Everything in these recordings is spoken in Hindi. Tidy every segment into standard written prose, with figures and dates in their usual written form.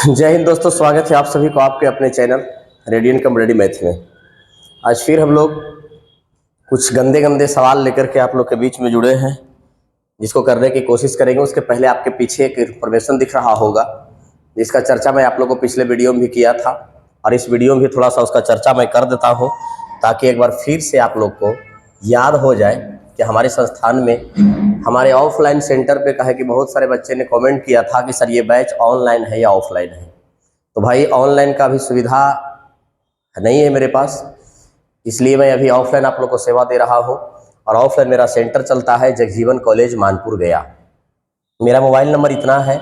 जय हिंद दोस्तों, स्वागत है आप सभी को आपके अपने चैनल रेडियन कम रेडी मैथ में। आज फिर हम लोग कुछ गंदे गंदे सवाल लेकर के आप लोग के बीच में जुड़े हैं, जिसको करने की कोशिश करेंगे। उसके पहले आपके पीछे एक इन्फॉर्मेशन दिख रहा होगा, जिसका चर्चा मैं आप लोगों को पिछले वीडियो में भी किया था, और इस वीडियो में भी थोड़ा सा उसका चर्चा मैं कर देता हूँ, ताकि एक बार फिर से आप लोग को याद हो जाए कि हमारे संस्थान में, हमारे ऑफलाइन सेंटर पे कहा कि बहुत सारे बच्चे ने कमेंट किया था कि सर ये बैच ऑनलाइन है या ऑफलाइन है। तो भाई ऑनलाइन का भी सुविधा नहीं है मेरे पास, इसलिए मैं अभी ऑफलाइन आप लोग को सेवा दे रहा हूँ। और ऑफलाइन मेरा सेंटर चलता है जगजीवन कॉलेज मानपुर गया। मेरा मोबाइल नंबर इतना है,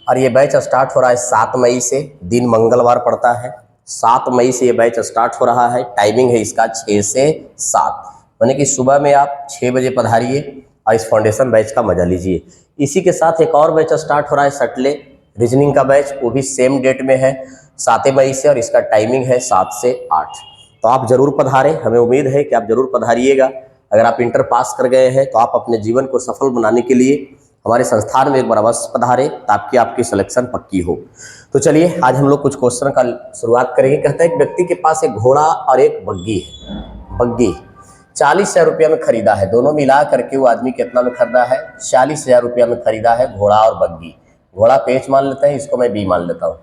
और ये बैच स्टार्ट हो रहा है 7 मई से, दिन मंगलवार पड़ता है। 7 मई से ये बैच स्टार्ट हो रहा है। टाइमिंग है इसका 6 से 7, यानी कि सुबह में आप 6 बजे पधारिए और इस फाउंडेशन बैच का मजा लीजिए। इसी के साथ एक और बैच स्टार्ट हो रहा है सटले रीजनिंग का बैच, वो भी सेम डेट में है 7 मई से, और इसका टाइमिंग है 7 से 8। तो आप जरूर पधारें, हमें उम्मीद है कि आप जरूर पधारिएगा। अगर आप इंटर पास कर गए हैं तो आप अपने जीवन को सफल बनाने के लिए हमारे संस्थान में एक बार अवश्य पधारें, ताकि आपकी सिलेक्शन पक्की हो। तो चलिए आज हम लोग कुछ क्वेश्चन का शुरुआत करेंगे। कहता है एक व्यक्ति के पास एक घोड़ा और एक बग्गी है। बग्गी 40,000 रुपया में खरीदा है। दोनों मिला करके वो आदमी कितना में खरीदा है? 40,000 रुपया में खरीदा है घोड़ा और बग्गी। घोड़ा पे एच मान लेते हैं, इसको मैं बी मान लेता हूँ।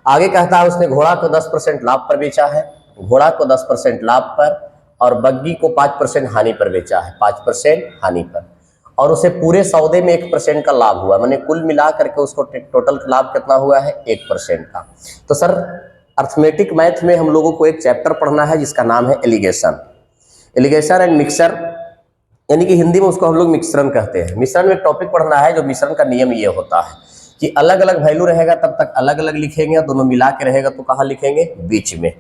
आगे कहता है उसने घोड़ा को 10% लाभ पर बेचा है। घोड़ा को 10% लाभ पर और बग्गी को 5% हानि पर बेचा है। 5% हानि पर, और उसे पूरे सौदे में 1% का लाभ हुआ। मैंने कुल मिला करके उसको टोटल लाभ कितना हुआ है? 1% का। तो सर अर्थमेटिक मैथ में हम लोगों को एक चैप्टर पढ़ना है जिसका नाम है एलिगेशन। एलिगेशन एंड मिक्सर, यानी कि हिंदी में उसको हम लोग मिश्रण कहते हैं। मिश्रण में एक टॉपिक पढ़ना है, जो मिश्रण का नियम ये होता है कि अलग अलग वैल्यू रहेगा तब तक अलग अलग लिखेंगे, दोनों मिला के रहेगा तो कहाँ लिखेंगे? बीच में।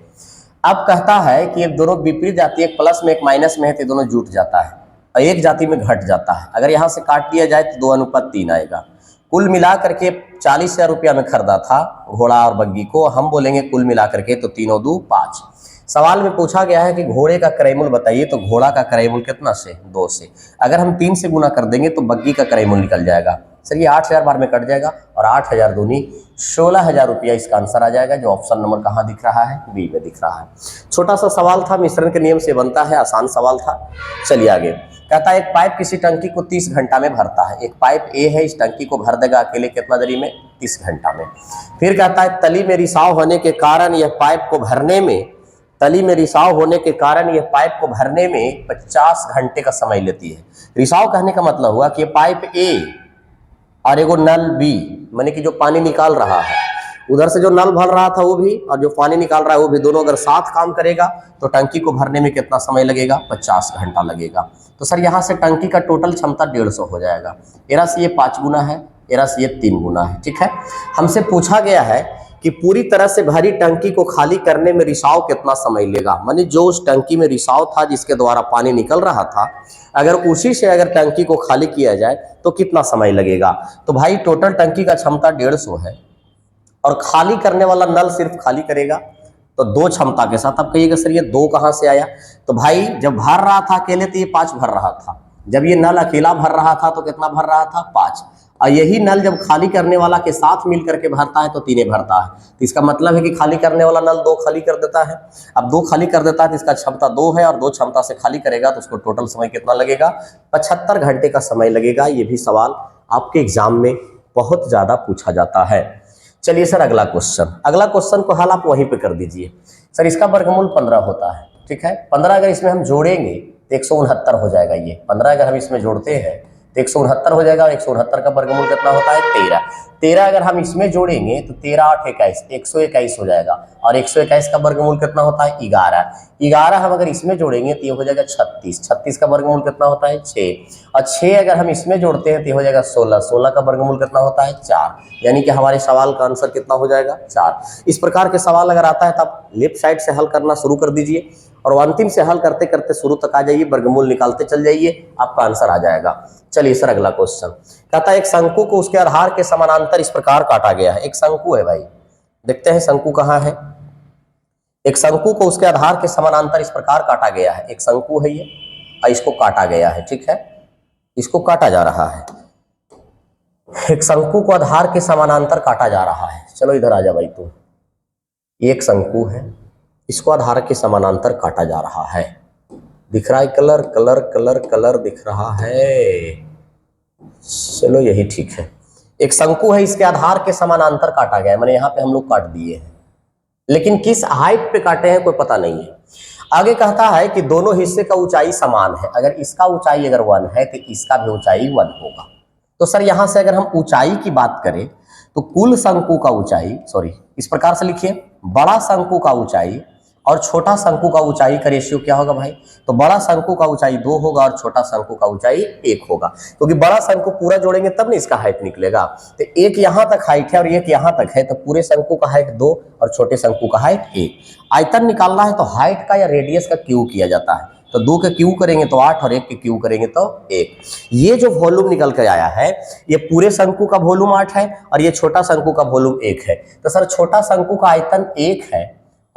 अब कहता है कि ये दोनों विपरीत जाती है, एक प्लस में एक माइनस में है, तो दोनों जुट जाता है और एक जाति में घट जाता है। अगर यहाँ से काट दिया जाए तो 2:3 आएगा। कुल मिला करके 40,000 रुपया में खरीदा था घोड़ा और बग्गी को, हम बोलेंगे कुल मिला करके तो 3 और 2 5। सवाल में पूछा गया है कि घोड़े का क्रय मूल्य बताइए, तो घोड़ा का क्रय मूल्य कितना से? 2 से। अगर हम 3 से गुना कर देंगे तो बग्गी का क्रय मूल्य निकल जाएगा। सर ये 8,000 बार में कट जाएगा, और 8,000 दूनी 16,000 रुपया इसका आंसर आ जाएगा, जो ऑप्शन नंबर कहाँ दिख रहा है? बी में दिख रहा है। छोटा सा सवाल था, मिश्रण के नियम से बनता है, आसान सवाल था। चलिए आगे। कहता है एक पाइप किसी टंकी को 30 घंटा में भरता है। एक पाइप ए है, इस टंकी को भर देगा अकेले कितना देरी में? 30 घंटा में। फिर कहता है तली में रिसाव होने के कारण यह पाइप को भरने में, तली में रिसाव होने के कारण यह पाइप को भरने में 50 घंटे का समय लेती है। रिसाव कहने का मतलब हुआ कि ये पाइप ए और एगो नल बी, माने कि जो पानी निकाल रहा है, उधर से जो नल भर रहा था वो भी, और जो पानी निकाल रहा है वो भी, दोनों अगर साथ काम करेगा तो टंकी को भरने में कितना समय लगेगा? 50 घंटा लगेगा। तो सर यहाँ से टंकी का टोटल क्षमता 150 हो जाएगा। एरा से ये 5 गुना है, एरा से ये 3 गुना है। ठीक है, हमसे पूछा गया है कि पूरी तरह से भरी टंकी को खाली करने में रिसाव कितना समय लेगा। माने जो उस टंकी में रिसाव था जिसके द्वारा पानी निकल रहा था, अगर उसी से अगर टंकी को खाली किया जाए तो कितना समय लगेगा? तो भाई टोटल टंकी का क्षमता 150 है, और खाली करने वाला नल सिर्फ खाली करेगा तो 2 क्षमता के साथ। अब कहिएगा सर ये 2 कहाँ से आया? तो भाई जब भर रहा था अकेले तो ये 5 भर रहा था, जब ये नल अकेला भर रहा था तो कितना भर रहा था? 5। और यही नल जब खाली करने वाला के साथ मिल करके भरता है तो 3 भरता है। तो इसका मतलब है कि खाली करने वाला नल 2 खाली कर देता है। अब 2 खाली कर देता है तो इसका क्षमता 2 है, और 2 क्षमता से खाली करेगा तो उसको टोटल समय कितना लगेगा? 75 घंटे का समय लगेगा। ये भी सवाल आपके एग्जाम में बहुत ज्यादा पूछा जाता है। चलिए सर अगला क्वेश्चन, अगला क्वेश्चन को हल आप वहीं पे कर दीजिए। सर इसका वर्गमूल 15 होता है। ठीक है, 15 अगर इसमें हम जोड़ेंगे तो 169 हो जाएगा। ये 15 अगर हम इसमें जोड़ते हैं तो 169 हो जाएगा, और 169 का वर्गमूल कितना होता है? 13। 13 अगर हम इसमें जोड़ेंगे तो 13 8 21, 121 हो जाएगा, और 121 का वर्गमूल कितना होता है? 11। 11 हम अगर इसमें जोड़ेंगे तो ये हो जाएगा 36। 36 का वर्गमूल कितना होता है? 6। और 6 अगर हम इसमें जोड़ते हैं तो ये हो जाएगा 16। 16 का वर्गमूल कितना होता है? 4। यानी कि हमारे सवाल का आंसर कितना हो जाएगा? 4। इस प्रकार के सवाल अगर आता है तो आप लेफ्ट साइड से हल करना शुरू कर दीजिए, और अंतिम से हल करते करते शुरू तक आ जाइए, वर्गमूल निकालते चल जाइए, आपका आंसर आ जाएगा। चलिए सर अगला क्वेश्चन कहता है एक शंकु को उसके आधार के समानांतर इस प्रकार काटा गया है। एक शंकु है भाई, देखते हैं शंकु कहाँ है। एक शंकु को उसके आधार के समानांतर इस प्रकार काटा गया है। एक शंकु है ये, और इसको काटा गया है। ठीक है, इसको काटा जा रहा है। एक शंकु को आधार के समानांतर काटा जा रहा है। चलो इधर आ जा भाई तू। एक शंकु है, इसको आधार के समानांतर काटा जा रहा है। दिख रहा है कलर कलर कलर कलर दिख रहा है। चलो यही ठीक है। एक शंकु है, इसके आधार के समानांतर काटा गया है, मैंने यहाँ पे हम लोग काट दिए हैं, लेकिन किस हाइट पे काटे हैं कोई पता नहीं है। आगे कहता है कि दोनों हिस्से का ऊंचाई समान है। अगर इसका ऊंचाई अगर 1 है तो इसका भी ऊंचाई 1 होगा। तो सर यहां से अगर हम ऊंचाई की बात करें तो कुल शंकु का ऊंचाई, सॉरी इस प्रकार से लिखिए, बड़ा शंकु का ऊंचाई और छोटा शंकु का ऊंचाई का रेशियो क्या होगा भाई? तो बड़ा शंकु का ऊंचाई 2 होगा और छोटा शंकु का ऊंचाई 1 होगा, क्योंकि बड़ा शंकु पूरा जोड़ेंगे तब ना इसका हाइट निकलेगा। तो एक यहां तक हाइट है और एक यहां तक है, तो पूरे शंकु का हाइट 2 और छोटे शंकु का हाइट 1। आयतन निकालना है तो हाइट का या रेडियस का क्यू किया जाता है। तो 2 के क्यू करेंगे तो 8 और 1 के क्यू करेंगे तो 1। ये जो वॉल्यूम निकल कर आया है, ये पूरे शंकु का वॉल्यूम 8 है और ये छोटा शंकु का वॉल्यूम 1 है। तो सर छोटा शंकु का आयतन 1 है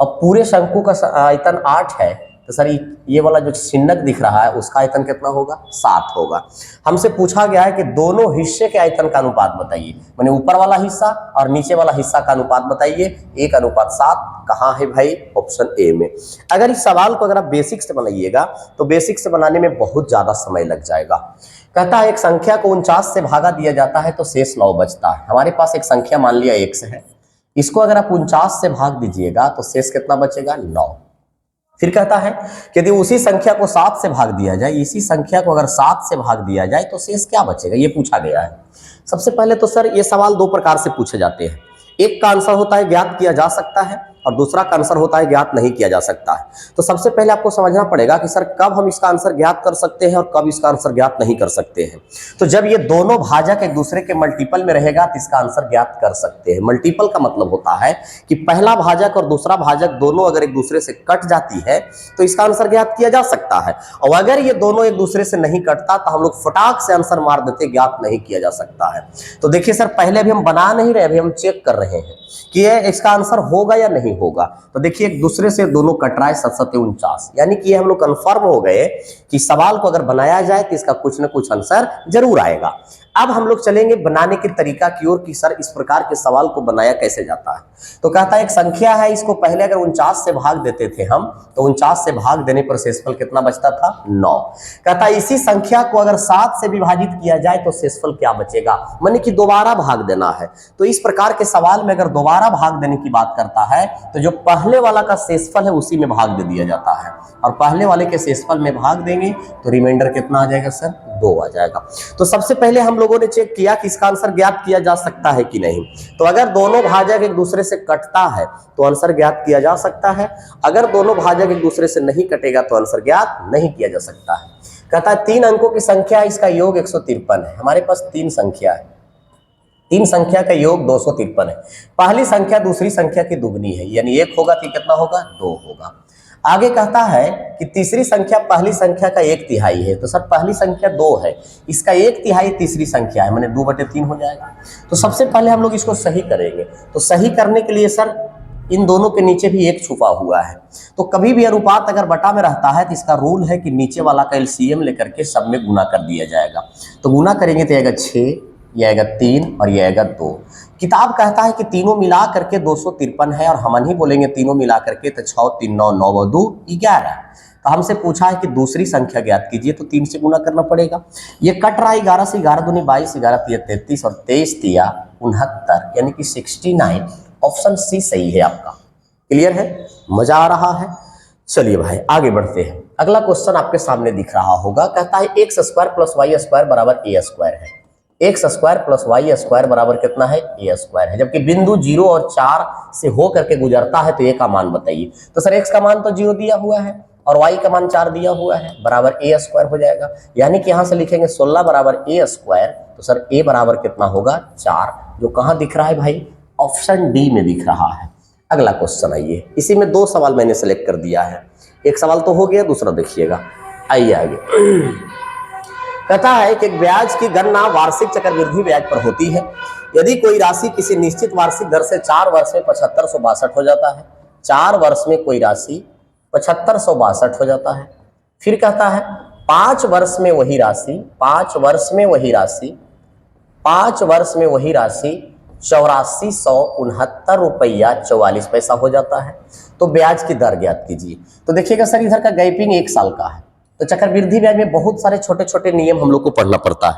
और पूरे शंकु का आयतन 8 है, तो सर ये वाला जो चिन्हक दिख रहा है उसका आयतन कितना होगा? 7 होगा। हमसे पूछा गया है कि दोनों हिस्से के आयतन का अनुपात बताइए, माने ऊपर वाला हिस्सा और नीचे वाला हिस्सा का अनुपात बताइए। 1:7 कहाँ है भाई? ऑप्शन ए में। अगर इस सवाल को अगर आप बेसिक से बनाइएगा तो बेसिक से बनाने में बहुत ज्यादा समय लग जाएगा। कहता है एक संख्या को 49 से भागा दिया जाता है तो शेष 9 बचता है। हमारे पास एक संख्या मान लिया x है, इसको अगर आप 49 से भाग दीजिएगा तो शेष कितना बचेगा? 9। फिर कहता है कि यदि उसी संख्या को 7 से भाग दिया जाए, इसी संख्या को अगर 7 से भाग दिया जाए तो शेष क्या बचेगा? ये पूछा गया है। सबसे पहले तो सर ये सवाल 2 प्रकार से पूछे जाते हैं। एक का आंसर होता है ज्ञात किया जा सकता है और दूसरा का आंसर होता है ज्ञात नहीं किया जा सकता है। तो सबसे पहले आपको समझना पड़ेगा कि सर कब हम इसका आंसर ज्ञात कर सकते हैं और कब इसका आंसर ज्ञात नहीं कर सकते हैं। तो जब ये दोनों भाजक एक दूसरे के मल्टीपल में रहेगा तो इसका आंसर ज्ञात कर सकते हैं। मल्टीपल का मतलब होता है कि पहला भाजक और दूसरा भाजक दोनों अगर एक दूसरे से कट जाती है तो इसका आंसर ज्ञात किया जा सकता है, और अगर ये दोनों एक दूसरे से नहीं कटता तो हम लोग फटाक से आंसर मार देते, ज्ञात नहीं किया जा सकता है। तो देखिए सर पहले अभी हम बना नहीं रहे, अभी हम चेक कर रहे हैं कि ये इसका आंसर होगा या नहीं होगा। तो देखिए एक दूसरे से दोनों कट रहा है 7-7-49, यानी कि ये हम लोग कंफर्म हो गए कि सवाल को अगर बनाया जाए तो इसका कुछ ना कुछ आंसर जरूर आएगा। अब हम लोग चलेंगे बनाने के तरीका की ओर कि सर इस प्रकार के सवाल को बनाया कैसे जाता है। तो कहता है एक संख्या है, इसको पहले अगर 49 से भाग देते थे हम तो 49 से भाग देने पर शेषफल कितना बचता था? 9। कहता है इसी संख्या को अगर 7 से विभाजित किया जाए तो शेषफल क्या बचेगा? माने कि दोबारा भाग देना है। तो इस प्रकार के सवाल में अगर दोबारा भाग देने की बात करता है तो जो पहले वाला का शेषफल है उसी में भाग दे दिया जाता है, और पहले वाले के शेषफल में भाग देंगे तो रिमाइंडर कितना आ जाएगा सर? 2 आ जाएगा। तो सबसे पहले हम लोगों ने चेक किया कि इसका आंसर ज्ञात किया जा सकता है कि नहीं। तो अगर दोनों भाजक एक दूसरे से कटता है तो आंसर ज्ञात किया जा सकता है, अगर दोनों भाजक एक दूसरे से नहीं कटेगा तो आंसर ज्ञात नहीं किया जा सकता है। कहता है 3 अंकों की संख्या, इसका योग 153 है। हमारे पास 3 संख्या है, 3 संख्या का योग 253 है। पहली संख्या दूसरी संख्या की दुगनी है, यानी 1 होगा तो कितना होगा? 2 होगा। आगे कहता है कि तीसरी संख्या पहली संख्या का 1/3 है। तो सर पहली संख्या 2 है, इसका 1/3 तीसरी संख्या है, माने 2/3 हो जाएगा। तो सबसे पहले हम लोग इसको सही करेंगे। तो सही करने के लिए सर इन दोनों के नीचे भी 1 छुपा हुआ है। तो कभी भी अनुपात अगर बटा में रहता है तो इसका रूल है कि नीचे वाला का एलसीएम लेकर के सब में गुना कर दिया जाएगा। तो गुना करेंगे तो आएगा 6, ये आएगा 3 और ये आएगा 2। किताब कहता है कि तीनों मिला करके 253 है, और हम नहीं बोलेंगे तीनों मिला करके तो 6 3 9 9 और 2 11। तो हमसे पूछा है कि दूसरी संख्या ज्ञात कीजिए, तो 3 से गुना करना पड़ेगा। ये कट रहा है 11 से, 11 दूनी 22, 11 तिया 33 और 23 तिया 69, यानी कि 69। ऑप्शन सी सही है आपका। क्लियर है? मजा आ रहा है? चलिए भाई आगे बढ़ते हैं। अगला क्वेश्चन आपके सामने दिख रहा होगा। कहता है x² + y² बराबर a² है। x² + y² बराबर कितना है? a² है। जबकि बिंदु 0 और 4 से हो करके गुजरता है तो a का मान बताइए। तो सर x का मान तो 0 दिया हुआ है और y का मान 4 दिया हुआ है, बराबर a² हो जाएगा। यानी कि यहां से लिखेंगे 16 बराबर a²। तो सर a बराबर कितना होगा? 4, जो कहां दिख रहा है भाई? ऑप्शन डी में दिख रहा है। अगला क्वेश्चन आइए, इसी में 2 सवाल मैंने सेलेक्ट कर दिया है। एक सवाल तो हो गया, दूसरा देखिएगा। आइए आगे। कहता है कि ब्याज की गणना वार्षिक चक्रवृद्धि ब्याज पर होती है। यदि कोई राशि किसी निश्चित वार्षिक दर से 4 वर्ष में 7562 हो जाता है, 4 वर्ष में कोई राशि 7562 हो जाता है। फिर कहता है 5 वर्ष में वही राशि, 5 वर्ष में वही राशि 5 वर्ष में वही राशि 8469.44 रुपया हो जाता है। तो ब्याज की दर ज्ञात कीजिए। तो देखिएगा सर, इधर का गैपिंग 1 साल का है, तो चक्रवृद्धि ब्याज में बहुत सारे छोटे छोटे नियम हम लोग को पढ़ना पड़ता है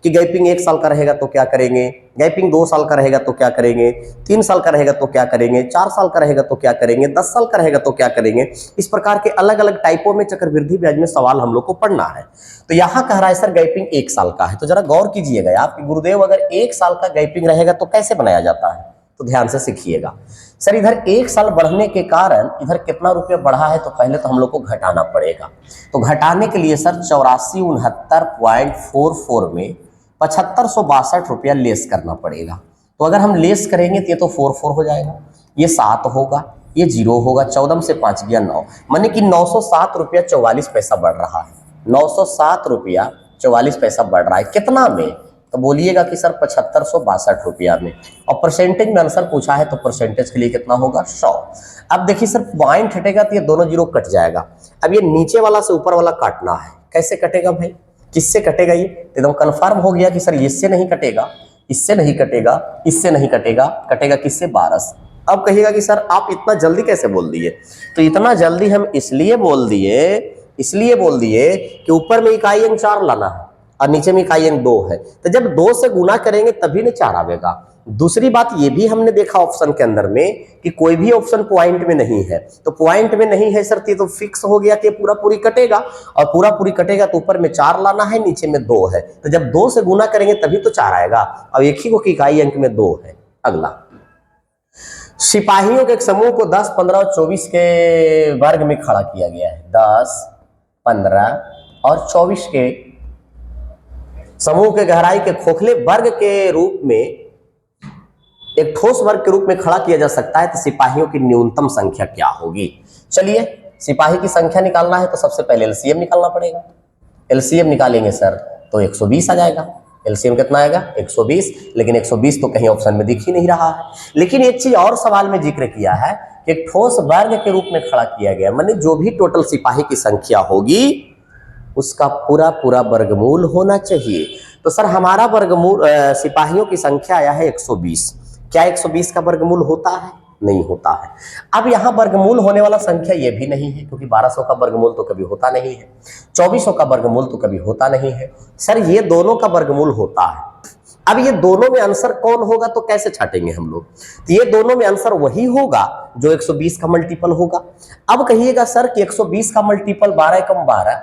कि गैपिंग 1 साल का रहेगा तो क्या करेंगे, गैपिंग 2 साल का रहेगा तो क्या करेंगे, 3 साल का रहेगा तो क्या करेंगे, 4 साल का रहेगा तो क्या करेंगे, 10 साल का रहेगा तो क्या करेंगे। इस प्रकार के अलग अलग टाइपों में चक्रवृद्धि ब्याज में सवाल हम लोग को पढ़ना है। तो यहाँ कह रहा है सर गैपिंग 1 साल का है, तो जरा गौर कीजिएगा, आपके गुरुदेव अगर 1 साल का गैपिंग रहेगा तो कैसे बनाया जाता है, तो ध्यान से सीखिएगा। सर इधर 1 साल बढ़ने के कारण इधर कितना रुपया बढ़ा है, तो पहले तो हम लोग को घटाना पड़ेगा। तो घटाने के लिए सर 8469.44 में 7562 रुपया लेस करना पड़ेगा। तो अगर हम लेस करेंगे तो ये तो 44 हो जाएगा, ये 7 होगा, ये 0 होगा, 14 से 5 गया 9, माने कि 907 रुपया 44 पैसा बढ़ रहा है। 907 रुपया 44 पैसा बढ़ रहा है, कितना में, तो बोलिएगा कि सर 7562 रुपया में। और परसेंटेज में आंसर पूछा है तो परसेंटेज के लिए कितना होगा, 100। अब देखिए सर पॉइंट हटेगा तो ये दोनों जीरो कट जाएगा। अब ये नीचे वाला से ऊपर वाला काटना है, कैसे कटेगा भाई, किससे कटेगा, ये एकदम कंफर्म हो गया कि सर इससे नहीं कटेगा, इससे नहीं कटेगा, इससे नहीं कटेगा, कटेगा किससे, 12 से। अब कहिएगा कि सर आप इतना जल्दी कैसे बोल दिए, तो इतना जल्दी हम इसलिए बोल दिए कि ऊपर में इकाई अंक 4 लाना है और नीचे में इकाई अंक 2 है, तो जब 2 से गुना करेंगे तभी न 4 आवेगा। दूसरी बात ये भी हमने देखा ऑप्शन के अंदर में कि कोई भी ऑप्शन पॉइंट में नहीं है, तो पॉइंट में नहीं है सर, तो फिक्स हो गया कि पूरा पूरी कटेगा, और पूरा पूरी कटेगा तो ऊपर में 4 लाना है, नीचे में 2 है, तो जब 2 से गुना करेंगे तभी तो 4 आएगा। अब एक ही को इकाई अंक में 2 है। अगला, सिपाहियों के एक समूह को 10, 15 और 24 के वर्ग में खड़ा किया गया है। 10, 15 और 24 के समूह के गहराई के खोखले वर्ग के रूप में, एक ठोस वर्ग के रूप में खड़ा किया जा सकता है, तो सिपाहियों की न्यूनतम संख्या क्या होगी। चलिए सिपाही की संख्या निकालना है तो सबसे पहले एलसीएम निकालना पड़ेगा। एलसीएम निकालेंगे सर तो 120 आ जाएगा। एलसीएम कितना आएगा, 120, लेकिन 120 तो कहीं ऑप्शन में दिख ही नहीं रहा है। लेकिन एक चीज और सवाल में जिक्र किया है कि एक ठोस वर्ग के रूप में खड़ा किया गया, माने जो भी टोटल सिपाही की संख्या होगी उसका पूरा पूरा वर्गमूल होना चाहिए। तो सर हमारा वर्गमूल, सिपाहियों की संख्या आया है 120, क्या 120 का वर्गमूल होता है, नहीं होता है। अब यहाँ वर्गमूल होने वाला संख्या ये भी नहीं है, क्योंकि 1200 का वर्गमूल तो कभी होता नहीं है, 2400 का वर्गमूल तो कभी होता नहीं है। सर ये दोनों का वर्गमूल होता है। अब ये दोनों में आंसर कौन होगा, तो कैसे छाटेंगे हम लोग, तो ये दोनों में आंसर वही होगा जो 120 का मल्टीपल होगा। अब कहिएगा सर कि 120 का मल्टीपल 12 कम 12,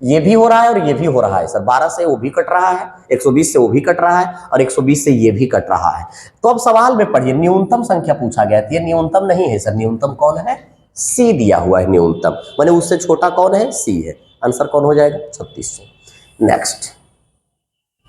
ये भी हो रहा है और ये भी हो रहा है सर, 12 से वो भी कट रहा है, 120 से वो भी कट रहा है और 120 से ये भी कट रहा है। तो अब सवाल में पढ़िए, न्यूनतम संख्या पूछा गया, ये न्यूनतम नहीं है सर, न्यूनतम कौन है, सी दिया हुआ है न्यूनतम, माने उससे छोटा कौन है, सी है। आंसर कौन हो जाएगा, 3600। नेक्स्ट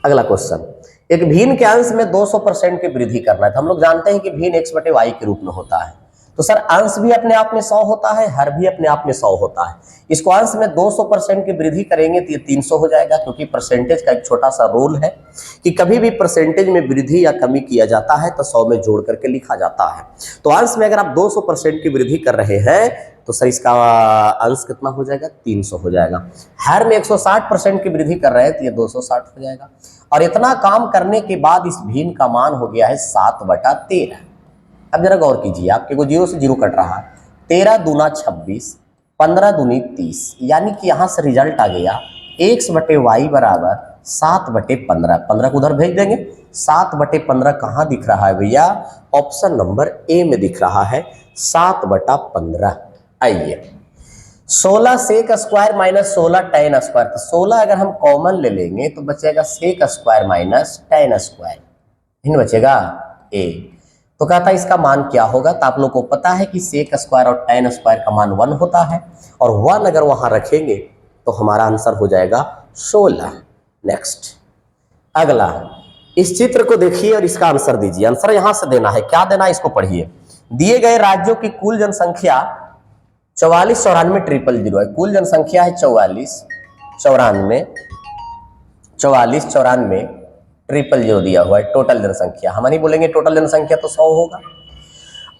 अगला क्वेश्चन, एक भिन्न के अंश में 200% की वृद्धि करना है। तो हम लोग जानते हैं कि भिन्न x बटे y के रूप में होता है, तो सर अंश भी अपने आप में 100 होता है, हर भी अपने आप में 100 होता है। इसको अंश में 200% की वृद्धि करेंगे तो ये 300 हो जाएगा, क्योंकि परसेंटेज का एक छोटा सा रूल है कि कभी भी परसेंटेज में वृद्धि या कमी किया जाता है तो 100 में जोड़ करके लिखा जाता है। तो अंश में अगर आप 200% की वृद्धि कर रहे हैं तो सर इसका अंश कितना हो जाएगा, 300 हो जाएगा। हर में 160% की वृद्धि कर रहे हैं तो ये 260 हो जाएगा। और इतना काम करने के बाद इस भिन्न का मान हो गया है 7/13। अब जरा गौर कीजिए, आपके को 0 से 0 कट रहा है, 13 दूना 26, 15 दूनी 30, यानी कि यहाँ से रिजल्ट आ गया x बटे वाई बराबर 7/15। 15 को उधर भेज देंगे, 7/15 कहाँ दिख रहा है भैया, ऑप्शन नंबर ए में दिख रहा है 7/15। आइए 16 sec square minus 16 tan square, तो 16 अगर हम कॉमन ले लेंगे तो बचेगा sec square minus tan square, इन बचेगा a। तो कहता है इसका मान क्या होगा, तो आप लोग को पता है कि सेक स्क्वायर और tan स्क्वायर का मान 1 होता है, और 1 अगर वहां रखेंगे तो हमारा आंसर हो जाएगा 16। नेक्स्ट अगला, इस चित्र को देखिए और इसका आंसर दीजिए। आंसर यहां से देना है, क्या देना है इसको पढ़िए। दिए गए राज्यों की कुल जनसंख्या 4494,000 है। कुल जनसंख्या है 4494,000 दिया हुआ है टोटल जनसंख्या। हम नहीं बोलेंगे टोटल जनसंख्या तो 100 होगा।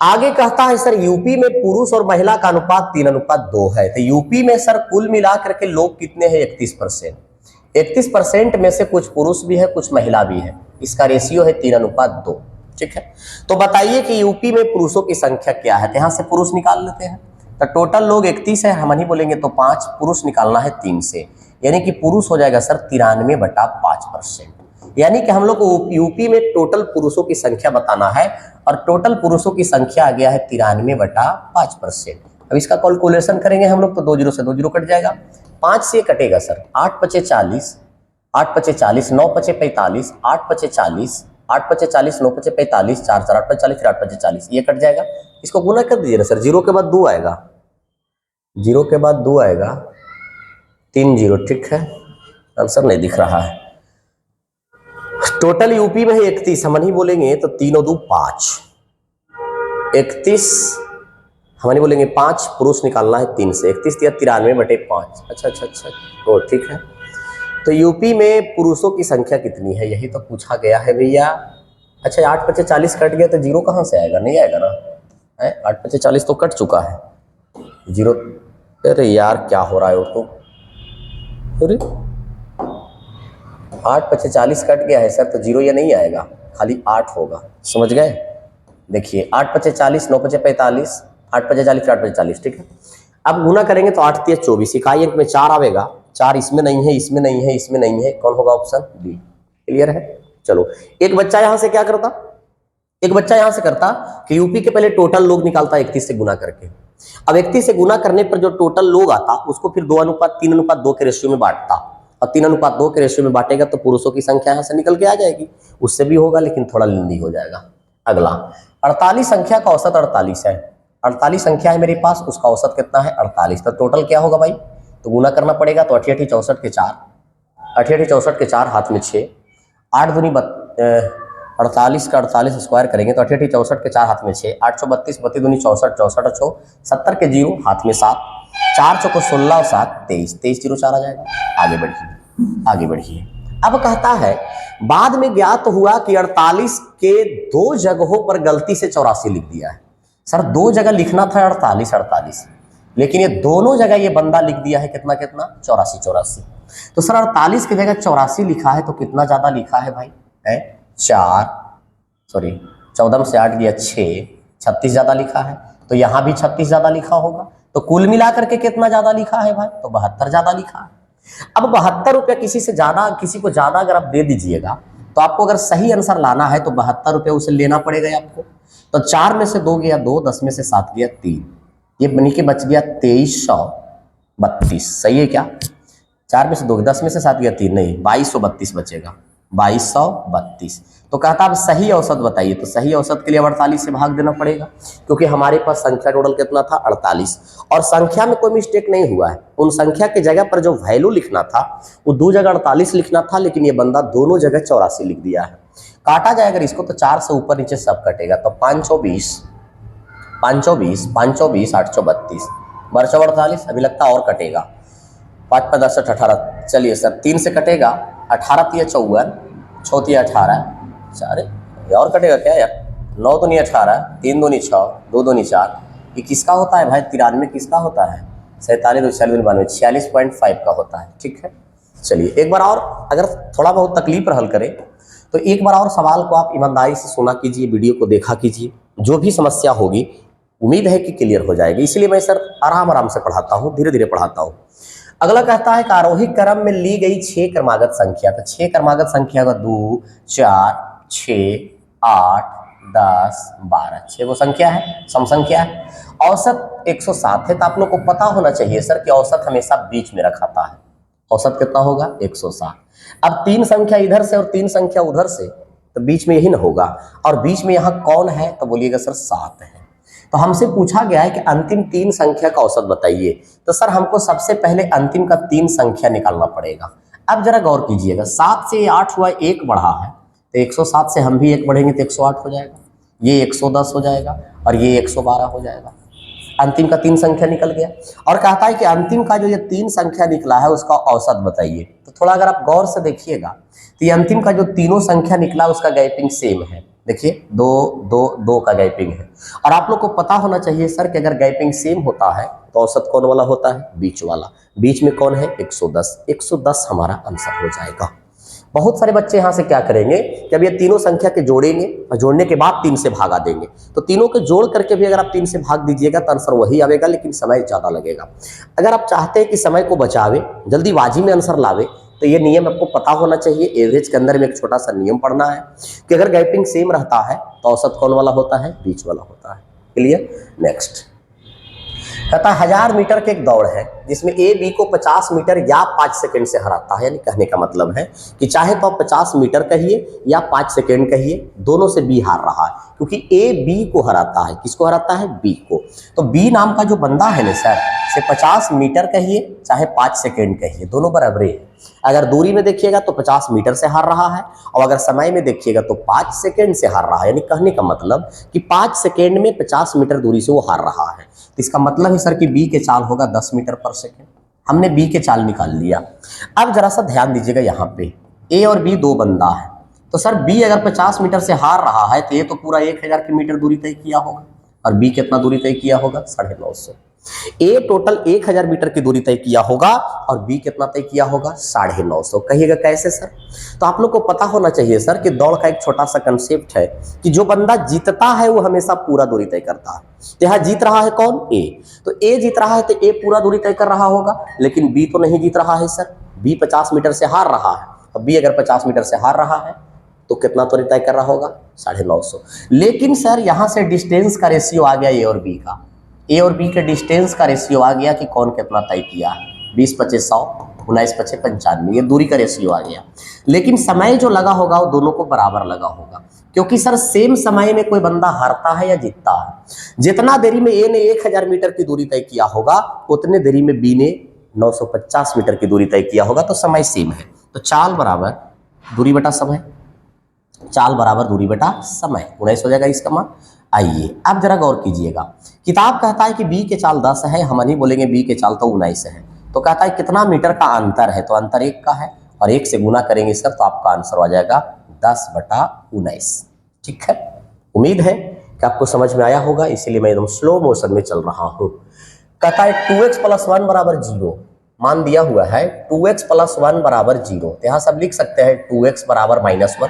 आगे कहता है सर यूपी में पुरुष और महिला का अनुपात 3:2 है। तो यूपी में सर कुल मिलाकर के लोग कितने हैं, 31%। 31% में से कुछ पुरुष भी है कुछ महिला भी है, इसका रेशियो है 3:2। ठीक है, तो बताइए कि यूपी में पुरुषों की संख्या क्या है। तो यहाँ से पुरुष निकाल लेते हैं। तो टोटल लोग 31 है, हम नहीं बोलेंगे तो 5, पुरुष निकालना है 3 से, यानी कि पुरुष हो जाएगा सर 93/5%। यानी कि हम लोग को यूपी में टोटल पुरुषों की संख्या बताना है और टोटल पुरुषों की संख्या आ गया है 93/5%। अब इसका कैलकुलेशन करेंगे हम लोग तो 2 0 से 2 0 कट जाएगा, 5 से कटेगा सर 8 × 5 = 40, 8 × 5 = 40, 9 × 5 = 45, 8 × 5 = 40, 8 × 5 = 40, 9 × 5 = 45, 4 4 8 × 5 = 40, फिर 8 × 5 = 40, ये कट जाएगा। इसको गुना कर दीजिए ना सर, 0 के बाद 2 आएगा, 0 के बाद 2 आएगा, 3 0। ठीक है, आंसर नहीं दिख रहा है। टोटल यूपी में है 31, हम नहीं बोलेंगे तो 3 और 2 5, 31 हम नहीं बोलेंगे 5, पुरुष निकालना है 3 से, 31 × 93/5। अच्छा अच्छा अच्छा, तो ठीक है। तो यूपी में पुरुषों की संख्या कितनी है यही तो पूछा गया है भैया। अच्छा 8 × 5 = 40 कट गया तो 0 कहाँ से आएगा, नहीं आएगा ना, 8 × 5 = 40 तो कट चुका है, 0। अरे यार क्या हो रहा है वो तो, अरे 8 × 5 = 40 कट गया है सर, तो 0 ये नहीं आएगा, खाली 8 होगा, समझ गए। देखिए 8 × 5 = 40, 9 × 5 = 45, 8 × 5 = 40, फिर 8 × 5 = 40। ठीक है, अब गुना करेंगे तो 8 × 3 = 24, इकाई अंक में 4 आवेगा, 4 इसमें नहीं है, इसमें नहीं है, इसमें नहीं है, कौन होगा, ऑप्शन बी। क्लियर है। चलो एक बच्चा यहाँ से क्या करता, एक बच्चा यहाँ से करता कि यूपी के पहले टोटल लोग निकालता 31 से गुना करके। अब 31 से गुना करने पर जो टोटल लोग आता उसको फिर 2:3:2 के रेशियो में बांटता, और 3:2 के रेशियो में बांटेगा तो पुरुषों की संख्या यहाँ से निकल के आ जाएगी, उससे भी होगा लेकिन थोड़ा लेंदी हो जाएगा। अगला 48 संख्या का औसत 48 है, 48 संख्या है मेरे पास, उसका औसत कितना है 48, तो टोटल क्या होगा भाई, तो गुना करना पड़ेगा। तो 88 64 के 4, 88 64 के 4 हाथ में 6, 8 दूनी 48 का 48 स्क्वायर करेंगे तो 88 64 के 4 हाथ में 6, 832 32 दूनी 64, 64 अच्छो 70 के 0 हाथ में 7, 4 चौको 16 और 7 23, 23 0 4 आ जाएगा। आगे बढ़िए, आगे बढ़िए। अब कहता है बाद में ज्ञात हुआ कि 48 के 2 जगहों पर गलती से 84 लिख दिया है। सर 2 जगह लिखना था 48 48, लेकिन ये दोनों जगह ये बंदा लिख दिया है कितना कितना 84 84। तो सर 48 की जगह 84 लिखा है तो कितना ज्यादा लिखा है भाई, है 14 से 8 गया 6, 36 ज्यादा लिखा है, तो यहाँ भी 36 ज्यादा लिखा होगा, तो कुल मिलाकर के कितना ज्यादा लिखा है भाई, तो 72 ज्यादा लिखा है। अब 72 रुपया किसी से ज्यादा, किसी को ज्यादा अगर आप दे दीजिएगा तो आपको अगर सही आंसर लाना है तो 72 रुपया उसे लेना पड़ेगा आपको। तो 4 में से 2 गया 2, 10 में से 7 गया 3, ये बनी के बच गया 2332। सही है क्या, 4 में से 2, 10 में से 7 गया 3, नहीं 2232 बचेगा, 2232। तो कहता अब सही औसत बताइए, तो सही औसत के लिए 48 से भाग देना पड़ेगा, क्योंकि हमारे पास संख्या टोटल कितना था 48, और संख्या में कोई मिस्टेक नहीं हुआ है। उन संख्या की जगह पर जो वैल्यू लिखना था वो 2 जगह 48 लिखना था, लेकिन ये बंदा दोनों जगह 84 लिख दिया है। काटा जाए अगर इसको तो 4 से ऊपर नीचे सब कटेगा, तो 520 520 520 832 बरचौ 48, अभी लगता और कटेगा, 5 5 10 18। चलिए सर 3 से कटेगा, 18 × 54, 6 × 18, अरे और कटेगा क्या यार, 9 दूनी 18, 3 दूनी 6, 2 दूनी 4, ये किसका होता है भाई, 93 किसका होता है, 47 2 46 92 46.5 का होता है। ठीक है, चलिए एक बार और अगर थोड़ा बहुत तकलीफ हल करें तो एक बार और सवाल को आप ईमानदारी से सुना कीजिए, वीडियो को देखा कीजिए, जो भी समस्या होगी उम्मीद है कि क्लियर हो जाएगी, इसलिए मैं सर आराम आराम से पढ़ाता हूँ, धीरे धीरे पढ़ाता हूँ। अगला कहता है कि आरोही क्रम में ली गई 6 क्रमागत संख्या, तो 6 क्रमागत संख्या का 2 4 6 8 10 12, 6 वो संख्या है, सम संख्या है। औसत 107 है, तो आप लोग को पता होना चाहिए सर कि औसत हमेशा बीच में रखाता है, औसत कितना होगा 107। अब 3 संख्या इधर से और 3 संख्या उधर से, तो बीच में यही ना होगा, और बीच में यहाँ कौन है, तो बोलिएगा सर 7 है। तो हमसे पूछा गया है कि अंतिम 3 संख्या का औसत बताइए, तो सर हमको सबसे पहले अंतिम का 3 संख्या निकालना पड़ेगा। अब जरा गौर कीजिएगा, 7 से 8 हुआ, 1 बढ़ा है, तो 107 से हम भी 1 बढ़ेंगे तो 108 हो जाएगा, ये 110 हो जाएगा और ये 112 हो जाएगा। अंतिम का 3 संख्या निकल गया, और कहता है कि अंतिम का जो ये 3 संख्या निकला है उसका औसत बताइए। तो थोड़ा अगर आप गौर से देखिएगा तो ये अंतिम का जो तीनों संख्या निकला उसका गैपिंग सेम है, देखिए 2 2 2 का गैपिंग है। और आप लोग को पता होना चाहिए सर कि अगर गैपिंग सेम होता है तो औसत कौन वाला होता है? बीच वाला। बीच में कौन है? 110। 110 हमारा आंसर हो जाएगा। बहुत सारे बच्चे यहाँ से क्या करेंगे कि अब ये तीनों संख्या के जोड़ेंगे और जोड़ने के बाद 3 से भागा देंगे। तो तीनों के जोड़ करके भी अगर आप 3 से भाग दीजिएगा तो आंसर वही आएगा, लेकिन समय ज़्यादा लगेगा। अगर आप चाहते हैं कि समय को बचावे, जल्दीबाजी में आंसर लावे, तो ये नियम आपको पता होना चाहिए। एवरेज के अंदर में एक छोटा सा नियम पढ़ना है कि अगर गैपिंग सेम रहता है तो औसत कौन वाला होता है? बीच वाला होता है। क्लियर? नेक्स्ट कहता है 1000 मीटर की एक दौड़ है जिसमें ए बी को 50 मीटर या 5 सेकंड से हराता है। यानी कहने का मतलब है कि चाहे तो आप 50 मीटर कहिए या 5 सेकंड कहिए, दोनों से बी हार रहा है, क्योंकि ए बी को हराता है। किसको हराता है? बी को। तो बी नाम का जो बंदा है ना सर, से 50 मीटर कहिए चाहे 5 सेकंड कहिए, दोनों बराबर है। अगर दूरी में देखिएगा तो 50 मीटर से हार रहा है, और अगर समय में देखिएगा तो 5 सेकंड से हार रहा है। यानी कहने का मतलब कि 5 सेकंड में 50 मीटर दूरी से वो हार रहा है। तो इसका मतलब है सर कि बी के चाल होगा 10 मीटर पर सेकंड। हमने बी के चाल निकाल लिया। अब जरा सा ध्यान दीजिएगा, यहाँ पे ए और बी दो बंदा है, तो सर बी अगर 50 मीटर से हार रहा है तो ये तो पूरा 1000 की मीटर दूरी तय किया होगा, और बी कितना दूरी तय किया होगा? 950। ए टोटल 1000 मीटर की दूरी तय किया होगा और बी कितना तय किया होगा? 950। कहिएगा कैसे सर? तो आप लोग को पता होना चाहिए सर कि दौड़ का एक छोटा सा कंसेप्ट है कि जो बंदा जीतता है वो हमेशा पूरा दूरी तय करता है। तो यहाँ जीत रहा है कौन? ए। तो ए जीत रहा है तो ए पूरा दूरी तय कर रहा होगा, लेकिन बी तो नहीं जीत रहा है सर। बी 50 मीटर से हार रहा है, अब बी अगर 50 मीटर से हार रहा है तो कितना दूरी तय कर रहा होगा? 950। लेकिन सर यहाँ से डिस्टेंस का रेशियो आ गया ए और बी का। ए और बी के डिस्टेंस का रेशियो आ गया कि कौन कितना तय किया है। 20 25 100, 19 25 95, ये दूरी का रेशियो आ गया। लेकिन समय जो लगा होगा वो दोनों को बराबर लगा होगा, क्योंकि सर सेम समय में कोई बंदा हारता है या जीतता है। जितना देरी में ए ने 1000 मीटर की दूरी तय किया होगा, उतने देरी में बी ने 950 मीटर की दूरी तय किया होगा। तो समय सेम है, तो चाल बराबर दूरी बटा समय, चाल बराबर दूरी बटा समय, 19 हो जाएगा इसका मान। आइए अब जरा गौर कीजिएगा, किताब कहता है कि बी के चाल 10 है, हम नहीं बोलेंगे बी के चाल तो 19 है। तो कहता है कितना मीटर का अंतर है, तो अंतर 1 का है, और 1 से गुना करेंगे सर तो आपका आंसर आ जाएगा 10 बटा 19। ठीक है, उम्मीद है कि आपको समझ में आया होगा, इसीलिए मैं एकदम स्लो मोशन में चल रहा हूँ। कहता है 2x + 1 बराबर 0, मान दिया हुआ है 2x + 1 बराबर 0। तो यहाँ सब लिख सकते हैं 2x बराबर -1,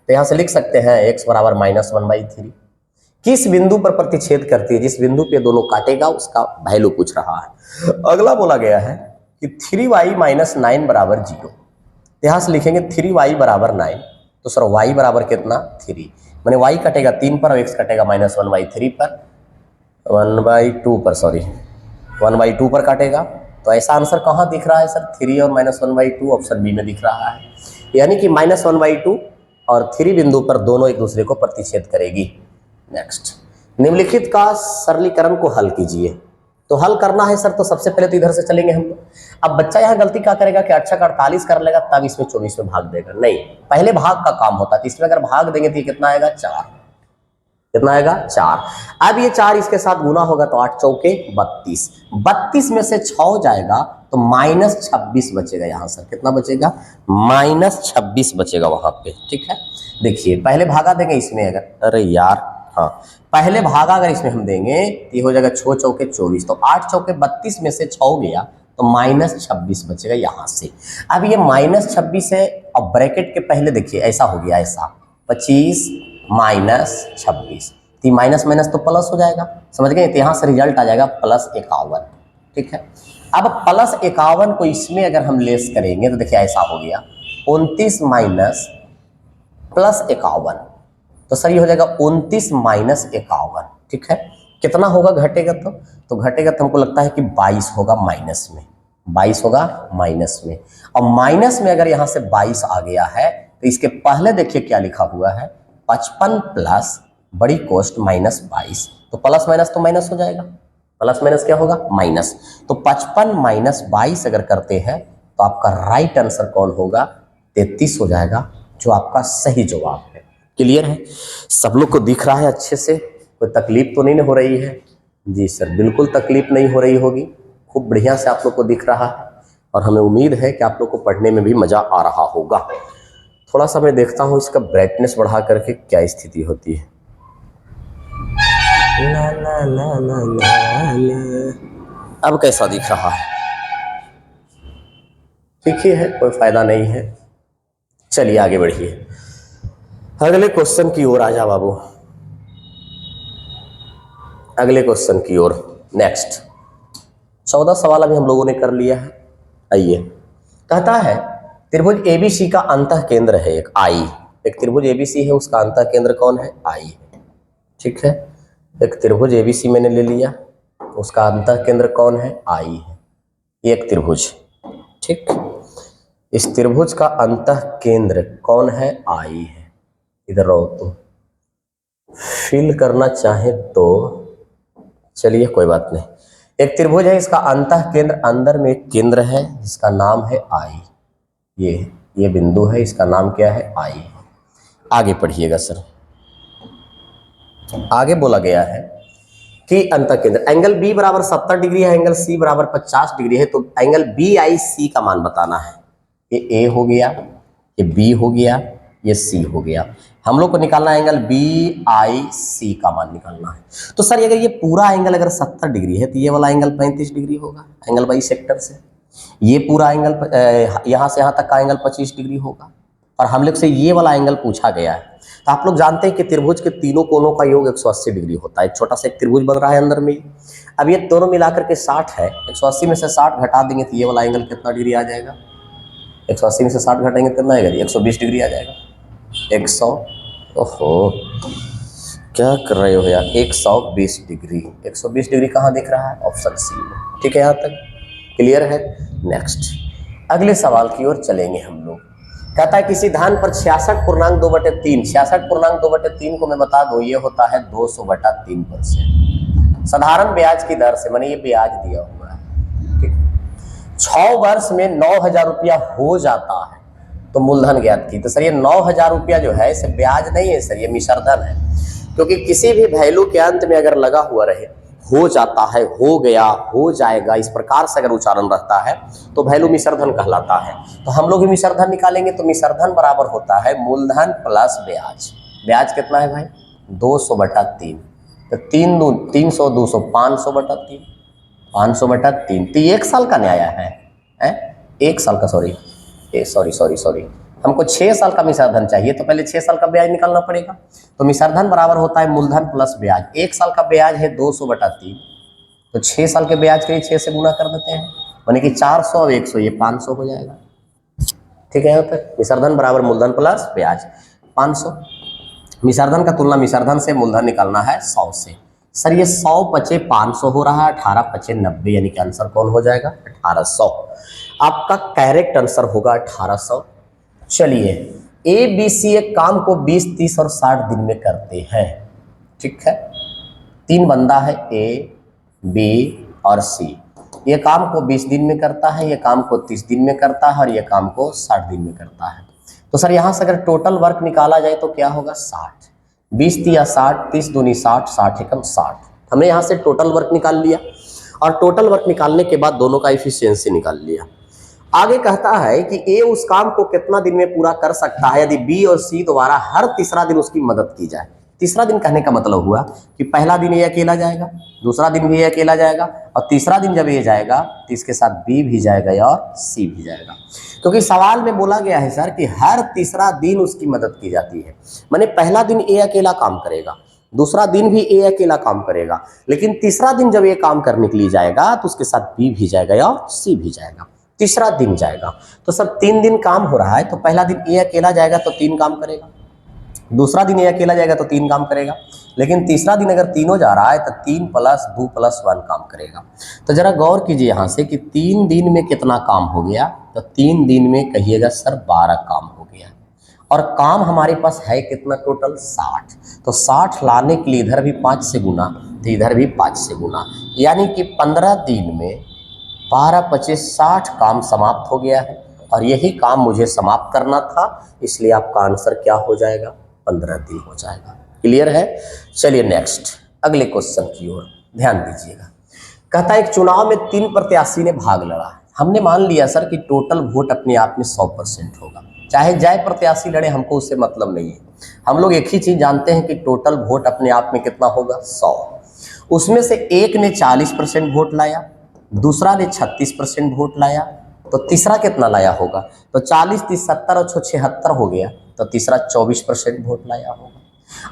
तो यहाँ से लिख सकते हैं x बराबर -1/3। किस बिंदु पर प्रतिच्छेद करती है? जिस बिंदु पे दोनों काटेगा उसका वैल्यू पूछ रहा है। अगला बोला गया है कि 3y - 9 बराबर 0। यहाँ से लिखेंगे 3y बराबर 9, तो सर y बराबर कितना? 3, मैंने y कटेगा 3 पर और x कटेगा -1/3 पर, 1/2 पर, सॉरी 1/2 पर काटेगा। तो ऐसा आंसर कहाँ दिख रहा है सर? 3 और -1/2 ऑप्शन बी में दिख रहा है। यानी कि -1/2 और 3 बिंदु पर दोनों एक दूसरे को प्रतिच्छेद करेगी। नेक्स्ट, निम्नलिखित का सरलीकरण को हल कीजिए। तो हल करना है सर, तो सबसे पहले तो इधर से चलेंगे हम। अब बच्चा यहाँ गलती क्या करेगा कि अच्छा का 48 कर लेगा, तब इसमें 24 में भाग देगा। नहीं, पहले भाग का काम होता है, तो इसमें अगर भाग देंगे तो कितना आएगा? 4। कितना आएगा? 4। अब ये 4 इसके साथ गुना होगा तो 8 चौके 32, 32 में से 6 जाएगा तो -26 बचेगा। यहाँ सर कितना बचेगा? -26 बचेगा वहां पे। ठीक है, देखिए पहले भागा देंगे इसमें, अगर, अरे यार हाँ, पहले भागा अगर इसमें हम देंगे तो ये हो जाएगा 6 चौके 24, तो 8 चौके 32 में से 6 गया तो -26 बचेगा यहाँ से। अब ये -26 है, अब ब्रैकेट के पहले देखिए ऐसा हो गया, ऐसा 25 -26, तो माइनस माइनस तो प्लस हो जाएगा, समझ गए? तो यहाँ से रिजल्ट आ जाएगा +51। ठीक है, अब +51 को इसमें अगर हम लेस करेंगे तो देखिए ऐसा हो गया 29 माइनस +51, तो सर ये हो जाएगा 29 माइनस 51। ठीक है, कितना होगा घटेगा? तो घटेगा तो हमको लगता है कि 22 होगा माइनस में, 22 होगा माइनस में। और माइनस में अगर यहाँ से 22 आ गया है तो इसके पहले देखिए क्या लिखा हुआ है, 55 प्लस बड़ी कोष्ट -22, तो प्लस माइनस तो माइनस हो जाएगा, प्लस माइनस क्या होगा? माइनस। तो 55 माइनस 22 अगर करते हैं तो आपका राइट आंसर कौन होगा? 33 हो जाएगा, जो आपका सही जवाब है। क्लियर है? सब लोग को दिख रहा है अच्छे से? कोई तकलीफ तो नहीं हो रही है? जी सर, बिल्कुल तकलीफ नहीं हो रही होगी, खूब बढ़िया से आप लोग को दिख रहा है, और हमें उम्मीद है कि आप लोग को पढ़ने में भी मजा आ रहा होगा। थोड़ा सा मैं देखता हूँ इसका ब्राइटनेस बढ़ा करके क्या स्थिति होती है। ला ला ला ला ला ला। अब कैसा दिख रहा है? ठीक ही है, कोई फायदा नहीं है। चलिए आगे बढ़िए, अगले क्वेश्चन की ओर आ जा बाबू, अगले क्वेश्चन की ओर। नेक्स्ट 14 सवाल अभी हम लोगों ने कर लिया है। आइए, कहता है त्रिभुज एबीसी का अंतः केंद्र है एक आई। एक त्रिभुज एबीसी है, उसका अंतः केंद्र कौन है? आई है। ठीक है, एक त्रिभुज एबीसी मैंने ले लिया, उसका अंतः केंद्र कौन है? आई है। ये एक त्रिभुज, ठीक, इस त्रिभुज का अंतः केंद्र कौन है? आई है। इधर रहो, तुम फिल करना चाहे तो चलिए, कोई बात नहीं। एक त्रिभुज है, इसका अंतः केंद्र, अंदर में एक केंद्र है जिसका नाम है आई। ये बिंदु है, इसका नाम क्या है? आई। आगे पढ़िएगा सर, आगे बोला गया है कि अंतः केंद्र एंगल बी बराबर 70 डिग्री है, एंगल सी बराबर 50 डिग्री है, तो एंगल बी आई सी का मान बताना है। ये ए हो गया, ये बी हो गया, ये सी हो गया। हम लोग को निकालना है एंगल बी आई सी का मान निकालना है। तो सर अगर ये पूरा एंगल अगर 70 डिग्री है तो ये वाला एंगल 35 डिग्री होगा एंगल बाई सेक्टर से। ये पूरा एंगल यहाँ से यहाँ तक का एंगल 25 डिग्री होगा, और हम लोग से ये वाला एंगल पूछा गया है। तो आप लोग जानते हैं कि त्रिभुज के तीनों कोनों का योग 180 डिग्री होता है। एक छोटा सा एक त्रिभुज बन रहा है अंदर में। अब ये दोनों मिलाकर के 60 है, 180 में से 60 घटा देंगे तो ये वाला एंगल कितना डिग्री आ जाएगा? 180 में से 60 घटाएंगे कितना आएगा? 120 डिग्री आ जाएगा। 100, ओहो क्या कर रहे हो यार, 120 डिग्री। 120 डिग्री कहाँ दिख रहा है? ऑप्शन सी में। ठीक है, यहाँ तक क्लियर है। नेक्स्ट अगले सवाल की ओर चलेंगे हम लोग। कहता है किसी धान पर 66.2/3, 66.2/3 को मैं बता दूं ये होता है 200/3%। साधारण ब्याज की दर से, मैंने ये ब्याज दिया हुआ है, ठीक, 6 वर्ष में 9,000 रुपया हो जाता है तो मूलधन ज्ञात की। तो सर ये 9,000 रुपया जो है इसे ब्याज नहीं है सर, ये मिश्रधन है। क्योंकि किसी भी वैल्यू के अंत में अगर लगा हुआ रहे, हो जाता है, हो गया, हो जाएगा, इस प्रकार से अगर उच्चारण रहता है तो वैल्यू मिश्रधन कहलाता है। तो हम लोग भी मिश्रधन निकालेंगे तो मिश्रधन बराबर होता है मूलधन प्लस ब्याज। ब्याज कितना है भाई? 200/3। तो 3 दून 300, 200, 500/3, 500/3। तो ये 1 साल का न्याय है 1 साल का, सॉरी, हमको 6 साल का मिश्रधन चाहिए, तो पहले 6 साल का ब्याज निकालना पड़ेगा। तो मिश्रधन बराबर होता है मूलधन प्लस ब्याज। 1 साल का ब्याज है 200/3, तो 6 साल के ब्याज के लिए 6 से गुना कर देते हैं, यानी कि 400 और 100 ये 500 हो जाएगा। ठीक है, यहाँ पर मिश्रधन बराबर मूलधन प्लस ब्याज 500। मिश्रधन का तुलना मिश्रधन से मूलधन निकालना है 100 से। सर ये 100 पचे 500 हो रहा है, 18 पचे 90, यानी कि आंसर कौन हो जाएगा? 1800। आपका करेक्ट आंसर होगा 1800। चलिए, ए बी सी एक काम को 20, 30 और 60 दिन में करते हैं। ठीक है, 3 बंदा है ए, बी और सी। ये काम को 20 दिन में करता है, ये काम को 30 दिन में करता है, और ये काम को 60 दिन में करता है। तो सर यहाँ से अगर टोटल वर्क निकाला जाए तो क्या होगा? 60। 20 तिया 60, 30 दूनी 60, 60 एकम 60। हमने यहाँ से टोटल वर्क निकाल लिया, और टोटल वर्क निकालने के बाद दोनों का इफिशियंसी निकाल लिया। आगे कहता है कि ए उस काम को कितना दिन में पूरा कर सकता है यदि बी और सी द्वारा हर तीसरा दिन उसकी मदद की जाए। तीसरा दिन कहने का मतलब हुआ कि पहला दिन ये अकेला जाएगा, दूसरा दिन भी ये अकेला जाएगा, और तीसरा दिन जब ये जाएगा तो इसके साथ बी भी जाएगा और सी भी जाएगा। क्योंकि सवाल में बोला गया है सर कि हर तीसरा दिन उसकी मदद की जाती है, माने पहला दिन ए अकेला काम करेगा, दूसरा दिन भी ए अकेला काम करेगा, लेकिन तीसरा दिन जब ये काम करने के लिए जाएगा तो उसके साथ बी भी जाएगा और सी भी जाएगा। तीसरा दिन जाएगा तो सर 3 दिन काम हो रहा है, तो पहला दिन ए अकेला जाएगा तो 3 काम करेगा, दूसरा दिन ए अकेला जाएगा तो 3 काम करेगा, लेकिन तीसरा दिन अगर तीनों जा रहा है तो 3 + 2 + 1 काम करेगा। तो जरा गौर कीजिए यहाँ से कि 3 दिन में कितना काम हो गया, तो 3 दिन में कहिएगा सर 12 काम हो गया, और काम हमारे पास है कितना टोटल? 60। तो 60 लाने के लिए इधर भी 5 से गुना, तो इधर भी 5 से गुना, यानी कि 15 दिन में 12 × 25 = 60 काम समाप्त हो गया है, और यही काम मुझे समाप्त करना था, इसलिए आपका आंसर क्या हो जाएगा? 15 दिन हो जाएगा। क्लियर है? चलिए नेक्स्ट अगले क्वेश्चन की ओर ध्यान दीजिएगा। कहता है एक चुनाव में 3 प्रत्याशी ने भाग लड़ा। हमने मान लिया सर कि टोटल वोट अपने आप में 100% होगा, चाहे जय प्रत्याशी लड़े, हमको उससे मतलब नहीं है। हम लोग एक ही चीज जानते हैं कि टोटल वोट अपने आप में कितना होगा, 100। उसमें से एक ने 40% वोट लाया, दूसरा ने 36% वोट लाया, तो तीसरा कितना लाया होगा, तो 40 30 70 और 76 हो गया, तो तीसरा 24% वोट लाया होगा।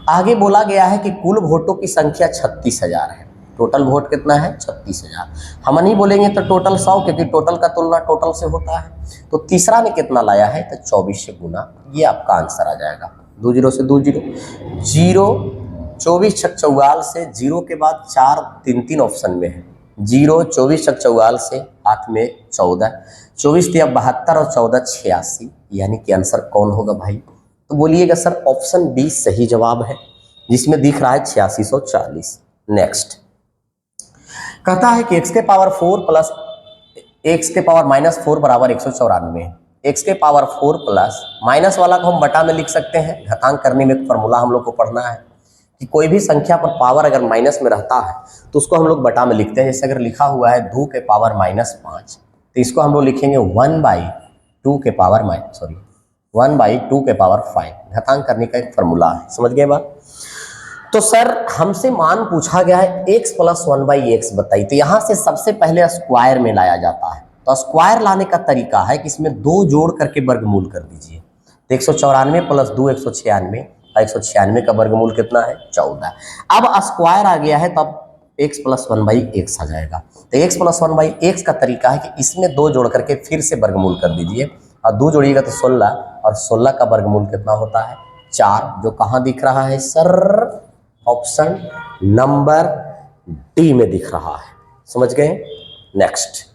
आगे बोला गया है कि कुल वोटों की संख्या 36,000 है। टोटल वोट कितना है, 36,000। हम नहीं बोलेंगे तो टोटल 100, क्योंकि टोटल का तुलना टोटल से होता है। तो तीसरा ने कितना लाया है, तो 24 से गुना, ये आपका आंसर आ जाएगा। 2 0 से 2 0, 0 24 छक चौवाल से, 0 के बाद 4 3 ऑप्शन में है, 0 24 छक चौवाल से, हाथ में 14, 24 3 72 और 14 86, यानी कि आंसर कौन होगा भाई, तो बोलिएगा सर ऑप्शन बी सही जवाब है, जिसमें दिख रहा है 8640। नेक्स्ट कहता है कि x के पावर 4 प्लस x के पावर -4 बराबर 194 है। x के पावर 4 प्लस माइनस वाला को हम बटा में लिख सकते हैं। घातांक करने में एक फॉर्मूला हम लोग को पढ़ना है कि कोई भी संख्या पर पावर अगर माइनस में रहता है तो उसको हम लोग बटा में लिखते हैं। जैसे अगर लिखा हुआ है 2 के पावर -5, तो इसको हम लोग लिखेंगे 1/2 के पावर 1/2 के पावर 5। घातांक करने का एक फॉर्मूला है, समझ गए बात। तो सर हमसे मान पूछा गया है x प्लस 1/x बताइए, तो यहाँ से सबसे पहले स्क्वायर में लाया जाता है। तो स्क्वायर लाने का तरीका है कि इसमें 2 जोड़ करके वर्गमूल कर दीजिए। तो 194 प्लस 2 196, और 196 का वर्गमूल कितना है, 14। अब स्क्वायर आ गया है, तब x प्लस 1/x आ जाएगा। तो x प्लस 1/x का तरीका है कि इसमें 2 जोड़ करके फिर से वर्गमूल कर दीजिए, और 2 जोड़िएगा तो 16, और 16 का वर्गमूल कितना होता है, 4, जो कहाँ दिख रहा है सर, ऑप्शन नंबर डी में दिख रहा है। समझ गए। नेक्स्ट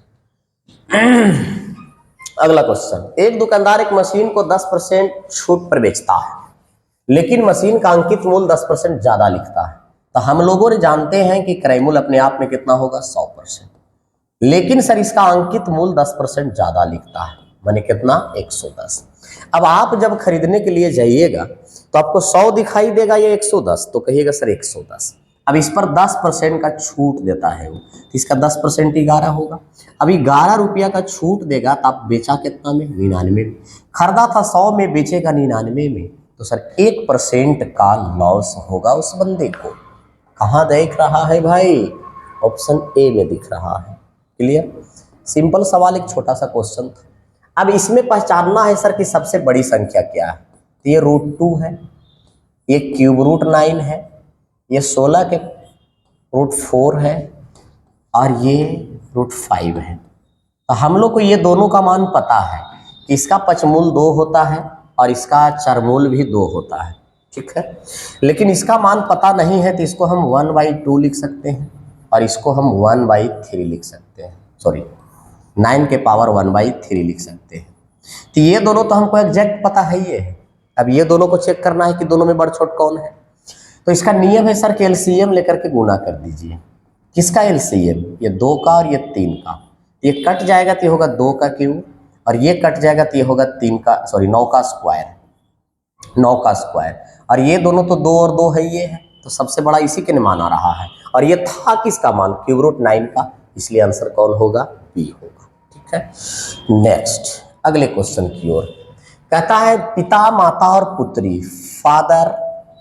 अगला क्वेश्चन, एक दुकानदार एक मशीन को 10% छूट पर बेचता है, लेकिन मशीन का अंकित मूल्य 10% ज्यादा लिखता है। तो हम लोगों ने जानते हैं कि क्रय मूल्य अपने आप में कितना होगा, 100%, लेकिन सर इसका अंकित मूल्य 10% ज्यादा लिखता है, माने कितना, 110। अब आप जब खरीदने के लिए जाइएगा तो आपको 100 दिखाई देगा या 110, तो कहिएगा सर 110। अब इस पर 10% का छूट देता है वो, तो इसका 10% 11 होगा। अब 11 रुपया का छूट देगा तो आप बेचा कितना में, 99 में। खरीदा था 100 में, बेचेगा 99 में, तो सर 1% का लॉस होगा उस बंदे को। कहाँ देख रहा है भाई, ऑप्शन ए में दिख रहा है। क्लियर, सिंपल सवाल, एक छोटा सा क्वेश्चन था। अब इसमें पहचानना है सर कि सबसे बड़ी संख्या क्या है। तो ये √2 है, ये क्यूब √9 है, ये 16 के √4 है, और ये √5 है। तो हम लोग को ये दोनों का मान पता है कि इसका पचमूल 2 होता है और इसका चरमूल भी 2 होता है, ठीक है। लेकिन इसका मान पता नहीं है, तो इसको हम 1/2 लिख सकते हैं, और इसको हम 1/3 लिख सकते हैं, सॉरी 9 के पावर 1/3 लिख सकते हैं। तो ये दोनों तो हमको एग्जैक्ट पता है ये है। अब ये दोनों को चेक करना है कि दोनों में बड़ छोट कौन है। तो इसका नियम है सर कि एलसीएम लेकर के गुना कर दीजिए। किसका एलसीएम, ये 2 का और ये 3 का। ये कट जाएगा तो ये होगा 2 का क्यूब, और ये कट जाएगा तो ये होगा 9 का स्क्वायर, 9 का स्क्वायर। और ये दोनों तो 2 और 2 है, ये है, तो सबसे बड़ा इसी के मान आ रहा है। और ये था किसका मान, क्यूब √9 का, इसलिए आंसर कौन होगा, बी होगा, ठीक है। नेक्स्ट अगले क्वेश्चन की ओर, कहता है पिता माता और पुत्री, फादर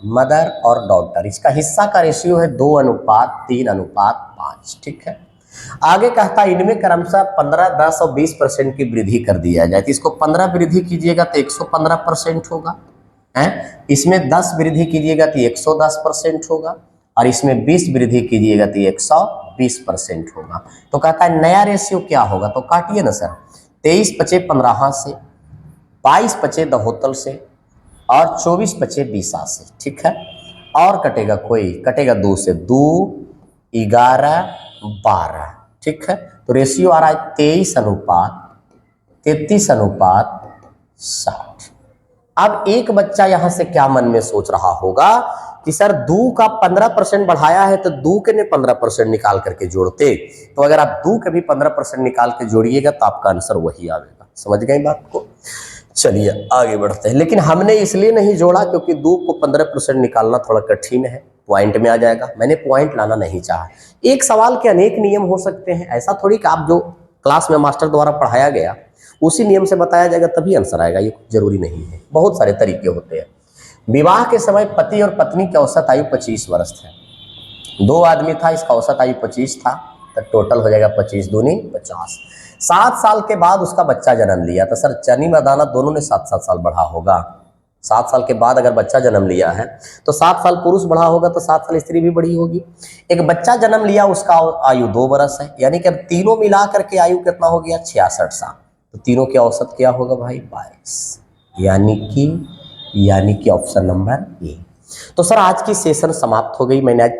मदर और डॉटर, इसका हिस्सा का रेशियो है 2:3:5, ठीक है। आगे कहता है इनमें क्रमशः 15, 10 और 20% की वृद्धि कर दिया जाए। तो इसको 15 वृद्धि कीजिएगा तो 115% होगा, है। इसमें 10 वृद्धि कीजिएगा तो 110% होगा, और इसमें 20 वृद्धि कीजिएगा तो 120% होगा। तो कहता है नया रेशियो क्या होगा, तो काटिए ना सर, 23 × 5 = 15 से, 22 × 5 = 72 से, और 24 × 5 = 20 से, ठीक है। और कटेगा कोई, कटेगा 2 से, 2 11 12, ठीक है। तो रेशियो आ रहा है 23:33:60। अब एक बच्चा यहां से क्या मन में सोच रहा होगा कि सर 2 का 15% बढ़ाया है, तो 2 के ने 15% निकाल करके जोड़ते। तो अगर आप 2 के भी 15% निकाल के जोड़िएगा तो आपका आंसर वही आएगा। समझ गए बात को। चलिए आगे बढ़ते हैं, लेकिन हमने इसलिए नहीं जोड़ा क्योंकि 2 को 15% निकालना थोड़ा कठिन है, पॉइंट में आ जाएगा। मैंने पॉइंट लाना नहीं चाहा। एक सवाल के अनेक नियम हो सकते हैं, ऐसा थोड़ी कि आप जो क्लास में मास्टर द्वारा पढ़ाया गया उसी नियम से बताया जाएगा तभी आंसर आएगा, ये जरूरी नहीं है। बहुत सारे तरीके होते हैं। विवाह के समय पति और पत्नी की औसत आयु 25 वर्ष है। 2 आदमी था, इसका औसत आयु 25 था, तो टोटल हो जाएगा 25 दूनी 50। 7 साल के बाद उसका बच्चा जन्म लिया, तो सर चनी मदाना दोनों ने 7-7 साल बढ़ा होगा। 7 साल के बाद अगर बच्चा जन्म लिया है तो 7 साल पुरुष बढ़ा होगा, तो 7 साल स्त्री भी बढ़ी होगी। एक बच्चा जन्म लिया, उसका आयु 2 वर्ष है, यानी कि अब तीनों मिला करके आयु कितना हो गया, 66 साल। तो तीनों की औसत क्या होगा भाई, 22, यानी कि ऑप्शन नंबर ए। तो सर आज की सेशन समाप्त हो गई। मैंने आज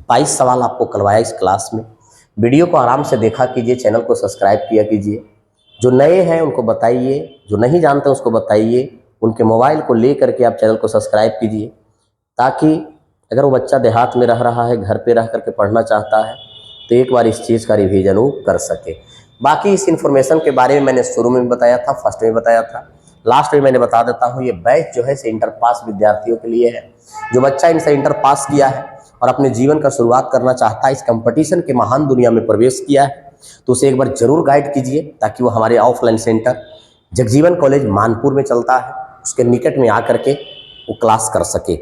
22 सवाल आपको करवाया इस क्लास में। वीडियो को आराम से देखा कीजिए, चैनल को सब्सक्राइब किया कीजिए। जो नए हैं उनको बताइए, जो नहीं जानते उसको बताइए, उनके मोबाइल को ले करके आप चैनल को सब्सक्राइब कीजिए, ताकि अगर वो बच्चा देहात में रह रहा है, घर पे रह करके पढ़ना चाहता है, तो एक बार इस चीज़ का रिवीजन वो कर सके। बाकी इस इन्फॉर्मेशन के बारे में मैंने शुरू में बताया था, फर्स्ट में बताया था, लास्ट में मैंने बता देता हूँ। ये बैच जो है से इंटर पास विद्यार्थियों के लिए है। जो बच्चा इनसे इंटर पास किया है और अपने जीवन का शुरुआत करना चाहता है, इस कंपटीशन के महान दुनिया में प्रवेश किया है, तो उसे एक बार जरूर गाइड कीजिए, ताकि वो हमारे offline centre Jagjivan college Manpur में चलता है, उसके निकट में आकर के वो क्लास कर सके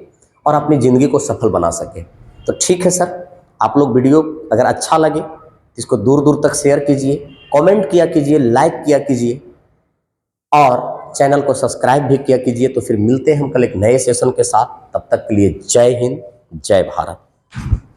और अपनी ज़िंदगी को सफल बना सके। तो ठीक है सर, आप लोग वीडियो अगर अच्छा लगे तो इसको दूर दूर तक शेयर कीजिए, कमेंट किया कीजिए, लाइक किया कीजिए और चैनल को सब्सक्राइब भी किया कीजिए। तो फिर मिलते हैं हम कल एक नए सेशन के साथ। तब तक के लिए जय हिंद, जय भारत।